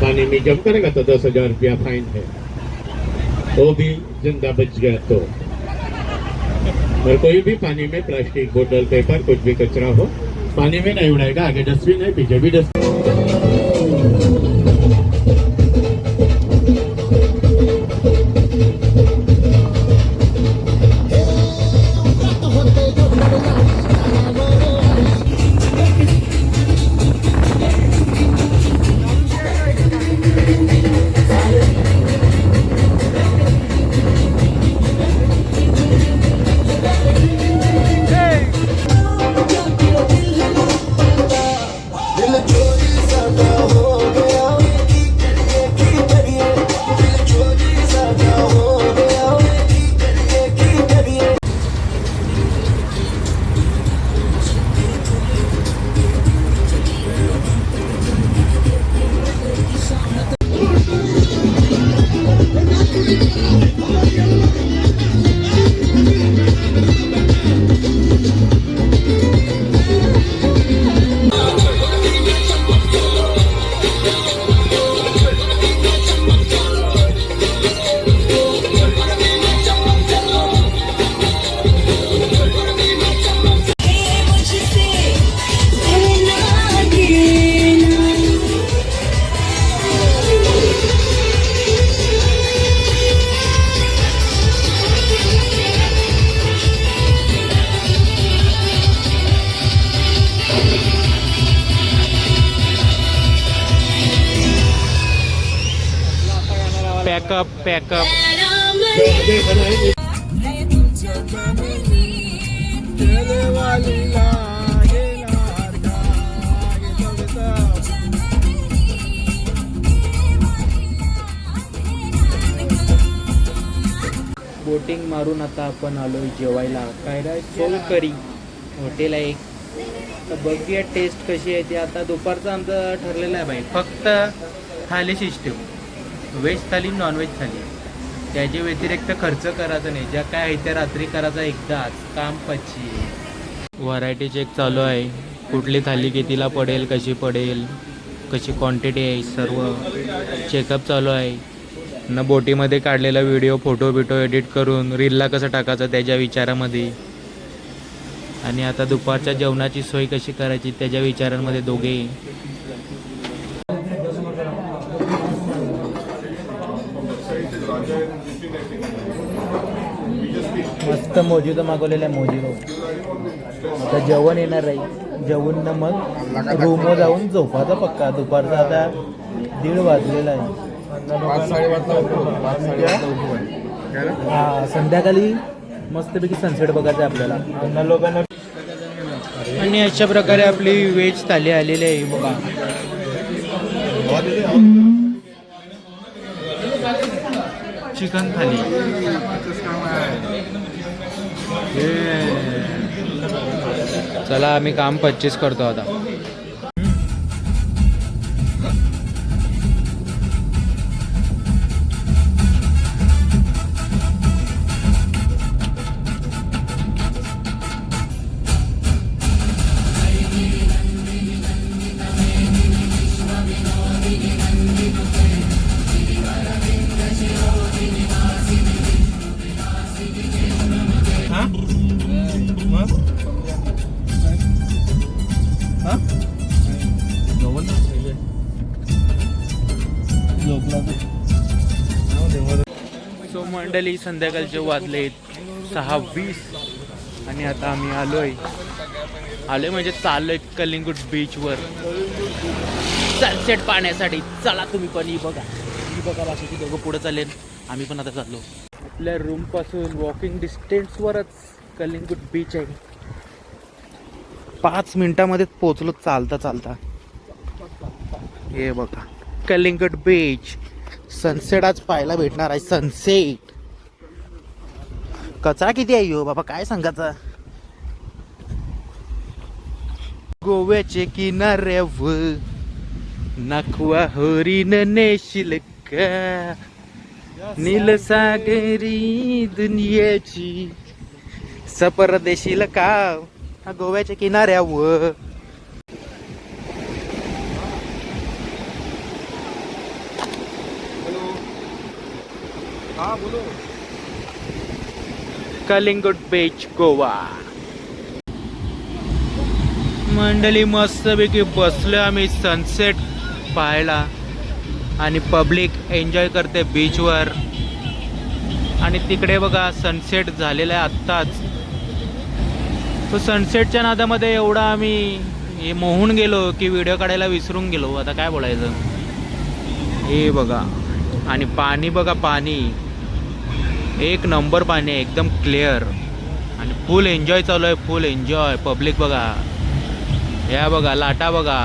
पानी में जम करेगा तो 10,000 रुपया फाइन है। वो भी जिंदा बच गया तो। और कोई भी पानी में प्लास्टिक बोतल पेपर कुछ भी कचरा हो पानी में नहीं उड़ाएगा। आगे डस्टबिन है, पीछे भी डस्टबिन। पॅकअप पॅकअप बोटिंग मारून आता आपण आलोय जेवायला. काय रे सोलकरी हॉटेल आहे. तर बघूया टेस्ट कशी आहे ते. आता दुपारचं आमचं ठरलेलं आहे बाई. फक्त थाली सिस्टम, व्हेज थाली नॉन व्हेज थाली. त्याच्या व्यतिरिक्त खर्च करायचा नाही. ज्या काय आहे त्या रात्री करायचा एकदाच. काम पच्ची. व्हरायटी चेक चालू आहे. कुठली थाली कितीला पडेल, कशी पडेल, कशी क्वांटिटी आहे, सर्व चेकअप चालू आहे. न बोटीमध्ये काढलेला व्हिडिओ फोटो बिटो एडिट करून रीलला कसं टाकायचं त्याच्या विचारामध्ये. आणि आता दुपारच्या जेवणाची सोय कशी करायची त्याच्या विचारांमध्ये दोघे. मस्त मोजितो मागवलेला आहे. मोजितो. आता जेवण येणार आहे. जेवण ना मग रूमवर जाऊन झोपाचा पक्का. दुपारचा आता 1:30 वाजलेला आहे. 5-5:30 हा संध्याकाळी मस्तपैकी सनसेट बघायचं आहे आपल्याला लोकांना. आणि अशा प्रकारे आपली व्हेज थाली आलेली आहे बघा. चिकन थाली. चला आम्ही काम 25 करतो आता. सो मंडळी संध्याकाळचे वाजले 6:20 आणि आता आम्ही आलोय म्हणजे चाललोय कलिंगूट बीचवर सनसेट पाहण्यासाठी. चला तुम्ही पण ही बघा बाकी दोघं पुढे चालेल. आम्ही पण आता चाललो. आपल्या रूम पासून वॉकिंग डिस्टन्सवरच कलिंगूट बीच आहे. 5 मिनिटामध्ये पोहोचलो चालता. हे बघा कलिंगूट बीच. सनसेट आज पाहायला भेटणार आहे. सनसेट. कचरा किती आहे हो बाबा काय सांगायचा. गोव्याचे किनाऱ्यावर नाखवा हरिण नेशील का. नीलसागरी दुनियेची सपरदेशील का. गोव्याच्या किनाऱ्यावर हा बोलो. कलिंगड बीच गोवा. मंडळी मस्तपैकी बसलो आम्ही सनसेट पाहायला आणि पब्लिक एन्जॉय करते बीचवर. आणि तिकडे बघा सनसेट झालेला आहे आत्ताच. तो सनसेटच्या नादामध्ये एवढा आम्ही मोहून गेलो की व्हिडिओ काढायला विसरून गेलो. आता काय बोलायचं. हे बघा आणि पाणी बघा, पाणी एक नंबर पाणी आहे, एकदम क्लिअर आणि फुल एन्जॉय चालू आहे, फुल एन्जॉय. पब्लिक बघा, या बघा लाटा बघा.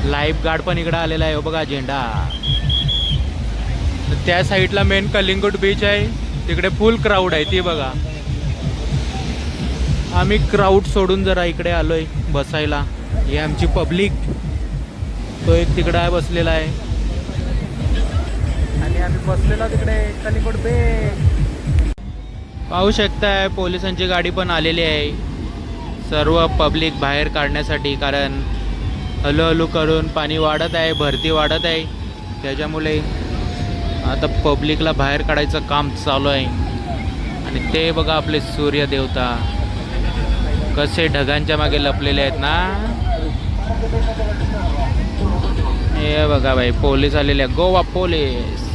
लाईफ गार्ड पण इकडं आलेला आहे बघा, झेंडा. त्या साईडला मेन कलिंगड बीच आहे, तिकडे फुल क्राऊड आहे ती बघा. आम्ही क्राऊड सोडून जरा इकडे आलोय बसायला. ही आमची पब्लिक, तो एक तिकडं आहे बसलेला आहे आणि आम्ही बसलेला तिकडे कलिंगड बीच. पाहू शकताय पोलिसांची गाडी पण आलेली आहे सर्व पब्लिक बाहेर काढण्यासाठी. कारण हळूहळू करून पाणी वाढत आहे, भरती वाढत आहे, त्याच्यामुळे आता पब्लिकला बाहेर काढायचं काम चालू आहे. आणि ते बघा आपले सूर्य देवता कसे ढगांच्या मागे लपलेले आहेत ना. हे बघा भाई, पोलीस आलेले, गोवा पोलीस.